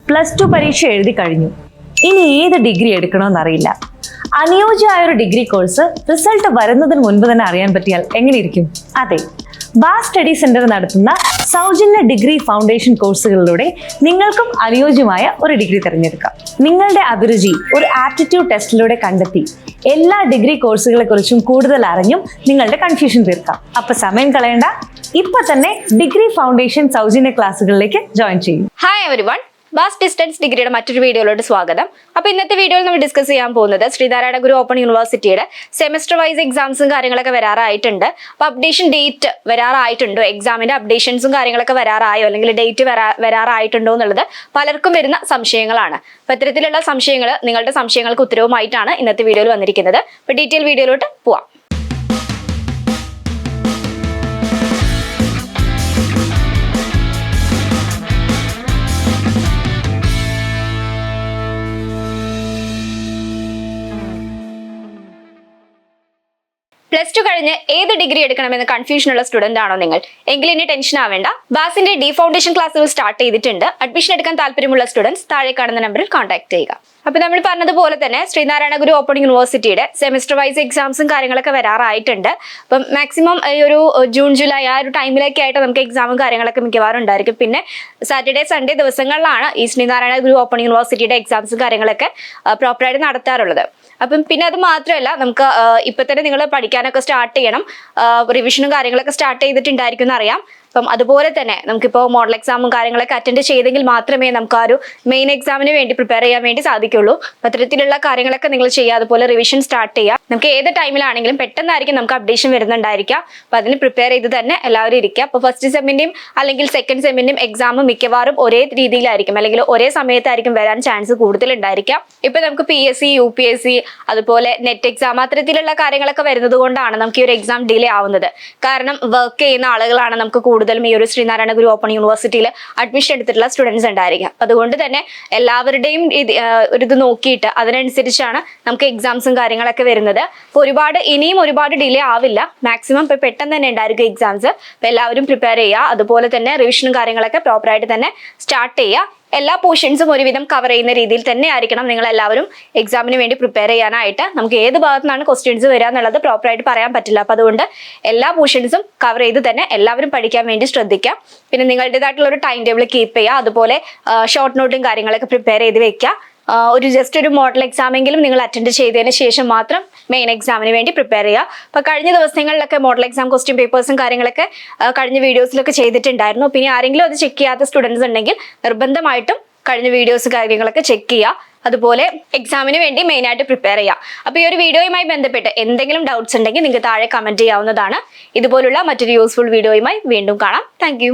+2 പരീക്ഷ എഴുതി കഴിഞ്ഞു. ഇനി ഏത് ഡിഗ്രി എടുക്കണമെന്നറിയില്ല. അനുയോജ്യമായ ഒരു ഡിഗ്രി കോഴ്സ് റിസൾട്ട് വരുന്നതിന് മുൻപ് തന്നെ അറിയാൻ പറ്റിയാൽ എങ്ങനെയിരിക്കും? അതെ, ബാസ് സ്റ്റഡി സെന്റർ നടത്തുന്ന സൗജന്യ ഡിഗ്രി ഫൗണ്ടേഷൻ കോഴ്സുകളിലൂടെ നിങ്ങൾക്കും അനുയോജ്യമായ ഒരു ഡിഗ്രി തിരഞ്ഞെടുക്കാം. നിങ്ങളുടെ അഭിരുചി ഒരു ആപ്റ്റിറ്റ്യൂഡ് ടെസ്റ്റിലൂടെ കണ്ടെത്തി എല്ലാ ഡിഗ്രി കോഴ്സുകളെ കുറിച്ചും കൂടുതൽ അറിഞ്ഞും നിങ്ങളുടെ കൺഫ്യൂഷൻ തീർക്കാം. അപ്പൊ സമയം കളയണ്ട, ഇപ്പൊ തന്നെ ഡിഗ്രി ഫൗണ്ടേഷൻ സൗജന്യ ക്ലാസ്സുകളിലേക്ക് ജോയിൻ ചെയ്യും. ഹായ് എവരിവൺ, ബാസ് ഡിസ്റ്റൻസ് ഡിഗ്രിയുടെ മറ്റൊരു വീഡിയോയിലോട്ട് സ്വാഗതം. അപ്പോൾ ഇന്നത്തെ വീഡിയോയിൽ നമ്മൾ ഡിസ്കസ് ചെയ്യാൻ പോകുന്നത് ശ്രീനാരായണ ഗുരു ഓപ്പൺ യൂണിവേഴ്സിറ്റിയുടെ സെമസ്റ്റർ വൈസ് എക്സാംസും കാര്യങ്ങളൊക്കെ വരാറായിട്ടുണ്ട്. അപ്പോൾ അപ്ഡേഷൻ ഡേറ്റ് വരാറായിട്ടുണ്ടോ, എക്സാമിന്റെ അപ്ഡേഷൻസും കാര്യങ്ങളൊക്കെ വരാറായോ, അല്ലെങ്കിൽ ഡേറ്റ് വരാറായിട്ടുണ്ടോ എന്നുള്ളത് പലർക്കും വരുന്ന സംശയങ്ങളാണ്. അപ്പോൾ ഇത്തരത്തിലുള്ള സംശയങ്ങൾ, നിങ്ങളുടെ സംശയങ്ങൾക്ക് ഉത്തരവുമായിട്ടാണ് ഇന്നത്തെ വീഡിയോയിൽ വന്നിരിക്കുന്നത്. അപ്പോൾ ഡീറ്റെയിൽ വീഡിയോയിലോട്ട് പോവാം. +2 കഴിഞ്ഞ് ഏത് ഡിഗ്രി എടുക്കണമെന്ന് കൺഫ്യൂഷൻ ഉള്ള സ്റ്റുഡന്റ് ആണോ നിങ്ങൾ? എങ്കിൽ ഇനി ടെൻഷൻ ആവേണ്ട. ബാസിന്റെ ഡി ഫൗണ്ടേഷൻ ക്ലാസ്സുകൾ സ്റ്റാർട്ട് ചെയ്തിട്ടുണ്ട്. അഡ്മിഷൻ എടുക്കാൻ താല്പര്യമുള്ള സ്റ്റുഡൻസ് താഴെ കാണുന്ന നമ്പറിൽ കോൺടാക്ട് ചെയ്യുക. അപ്പോൾ നമ്മൾ പറഞ്ഞതുപോലെ തന്നെ ശ്രീനാരായണ ഗുരു ഓപ്പൺ യൂണിവേഴ്സിറ്റിയുടെ സെമസ്റ്റർ വൈസ് എക്സാംസും കാര്യങ്ങളൊക്കെ വരാറായിട്ടുണ്ട്. അപ്പം മാക്സിമം ഈ ഒരു ജൂൺ ജൂലൈ ആ ഒരു ടൈമിലൊക്കെ ആയിട്ട് നമുക്ക് എക്സാമും കാര്യങ്ങളൊക്കെ മിക്കവാറും ഉണ്ടായിരിക്കും. പിന്നെ സാറ്റർഡേ സൺഡേ ദിവസങ്ങളിലാണ് ഈ ശ്രീനാരായണ ഗുരു ഓപ്പൺ യൂണിവേഴ്സിറ്റിയുടെ എക്സാംസും കാര്യങ്ങളൊക്കെ പ്രോപ്പറായിട്ട് നടത്താറുള്ളത്. അപ്പം പിന്നെ അത് മാത്രമല്ല, നമുക്ക് ഇപ്പൊ തന്നെ നിങ്ങൾ പഠിക്കാനൊക്കെ സ്റ്റാർട്ട് ചെയ്യണം. റിവിഷനും കാര്യങ്ങളൊക്കെ സ്റ്റാർട്ട് ചെയ്തിട്ടുണ്ടായിരിക്കും എന്നറിയാം. അപ്പം അതുപോലെ തന്നെ നമുക്കിപ്പോൾ മോഡൽ എക്സാമും കാര്യങ്ങളൊക്കെ അറ്റൻഡ് ചെയ്തെങ്കിൽ മാത്രമേ നമുക്ക് ആ ഒരു മെയിൻ എക്സാമിന് വേണ്ടി പ്രിപ്പയർ ചെയ്യാൻ വേണ്ടി സാധിക്കുള്ളൂ. അത്തരത്തിലുള്ള കാര്യങ്ങളൊക്കെ നിങ്ങൾ ചെയ്യുക. അതുപോലെ റിവിഷൻ സ്റ്റാർട്ട് ചെയ്യുക. നമുക്ക് ഏത് ടൈമിലാണെങ്കിലും പെട്ടെന്നായിരിക്കും നമുക്ക് അപ്ഡേഷൻ വരുന്നുണ്ടായിരിക്കുക. അപ്പം അതിന് പ്രിപ്പയർ ചെയ്ത് തന്നെ എല്ലാവരും ഇരിക്കുക. അപ്പോൾ ഫസ്റ്റ് സെമ്മിന്റെയും അല്ലെങ്കിൽ സെക്കൻഡ് സെമ്മിന്റെയും എക്സാം മിക്കവാറും ഒരേ രീതിയിലായിരിക്കും, അല്ലെങ്കിൽ ഒരേ സമയത്തായിരിക്കും വരാൻ ചാൻസ് കൂടുതലുണ്ടായിരിക്കാം. ഇപ്പൊ നമുക്ക് PSC, UPSC, അതുപോലെ നെറ്റ് എക്സാം അത്തരത്തിലുള്ള കാര്യങ്ങളൊക്കെ വരുന്നത് കൊണ്ടാണ് നമുക്ക് ഈ ഒരു എക്സാം ഡിലേ ആവുന്നത്. കാരണം വർക്ക് ചെയ്യുന്ന ആളുകളാണ് നമുക്ക് കൂടുതലും ഈ ഒരു ശ്രീനാരായണ ഗുരു ഓപ്പൺ യൂണിവേഴ്സിറ്റിയിൽ അഡ്മിഷൻ എടുത്തിട്ടുള്ള സ്റ്റുഡൻസ് ഉണ്ടായിരിക്കുക. അതുകൊണ്ട് തന്നെ എല്ലാവരുടെയും ഒരു ഇത് നോക്കിയിട്ട് അതിനനുസരിച്ചാണ് നമുക്ക് എക്സാംസും കാര്യങ്ങളൊക്കെ വരുന്നത്. അപ്പോൾ ഇനിയും ഒരുപാട് ഡിലേ ആവില്ല. മാക്സിമം ഇപ്പോൾ പെട്ടെന്ന് തന്നെ ഉണ്ടായിരിക്കും എക്സാംസ്. അപ്പോൾ എല്ലാവരും പ്രിപ്പയർ ചെയ്യുക. അതുപോലെ തന്നെ റിവിഷനും കാര്യങ്ങളൊക്കെ പ്രോപ്പറായിട്ട് തന്നെ സ്റ്റാർട്ട് ചെയ്യുക. എല്ലാ പോർഷൻസും ഒരുവിധം കവർ ചെയ്യുന്ന രീതിയിൽ തന്നെ ആയിരിക്കണം നിങ്ങൾ എല്ലാവരും എക്സാമിന് വേണ്ടി പ്രിപ്പയർ ചെയ്യാനായിട്ട്. നമുക്ക് ഏത് ഭാഗത്തു നിന്നാണ് ക്വസ്റ്റ്യൻസ് വരിക എന്നുള്ളത് പ്രോപ്പറായിട്ട് പറയാൻ പറ്റില്ല. അപ്പോൾ അതുകൊണ്ട് എല്ലാ പോർഷൻസും കവർ ചെയ്ത് തന്നെ എല്ലാവരും പഠിക്കാൻ വേണ്ടി ശ്രദ്ധിക്കാം. പിന്നെ നിങ്ങളുടേതായിട്ടുള്ള ഒരു ടൈം ടേബിൾ കീപ്പ് ചെയ്യുക. അതുപോലെ ഷോർട്ട് നോട്ടും കാര്യങ്ങളൊക്കെ പ്രിപ്പയർ ചെയ്ത് വെക്കുക. ജസ്റ്റ് ഒരു മോഡൽ എക്സാമെങ്കിലും നിങ്ങൾ അറ്റൻഡ് ചെയ്തതിന് ശേഷം മാത്രം മെയിൻ എക്സാമിന് വേണ്ടി പ്രിപ്പയർ ചെയ്യുക. അപ്പോൾ കഴിഞ്ഞ ദിവസങ്ങളിലൊക്കെ മോഡൽ എക്സാം ക്വസ്റ്റ്യൻ പേപ്പേഴ്സും കാര്യങ്ങളൊക്കെ കഴിഞ്ഞ വീഡിയോസിലൊക്കെ ചെയ്തിട്ടുണ്ടായിരുന്നു. പിന്നെ ആരെങ്കിലും അത് ചെക്ക് ചെയ്യാത്ത സ്റ്റുഡൻസ് ഉണ്ടെങ്കിൽ നിർബന്ധമായിട്ടും കഴിഞ്ഞ വീഡിയോസ് കാര്യങ്ങളൊക്കെ ചെക്ക് ചെയ്യുക. അതുപോലെ എക്സാമിന് വേണ്ടി മെയിനായിട്ട് പ്രിപ്പയർ ചെയ്യുക. അപ്പോൾ ഈ ഒരു വീഡിയോയുമായി ബന്ധപ്പെട്ട് എന്തെങ്കിലും ഡൗട്ട്സ് ഉണ്ടെങ്കിൽ നിങ്ങൾക്ക് താഴെ കമൻറ്റ് ചെയ്യാവുന്നതാണ്. ഇതുപോലുള്ള മറ്റൊരു യൂസ്ഫുൾ വീഡിയോയുമായി വീണ്ടും കാണാം. താങ്ക്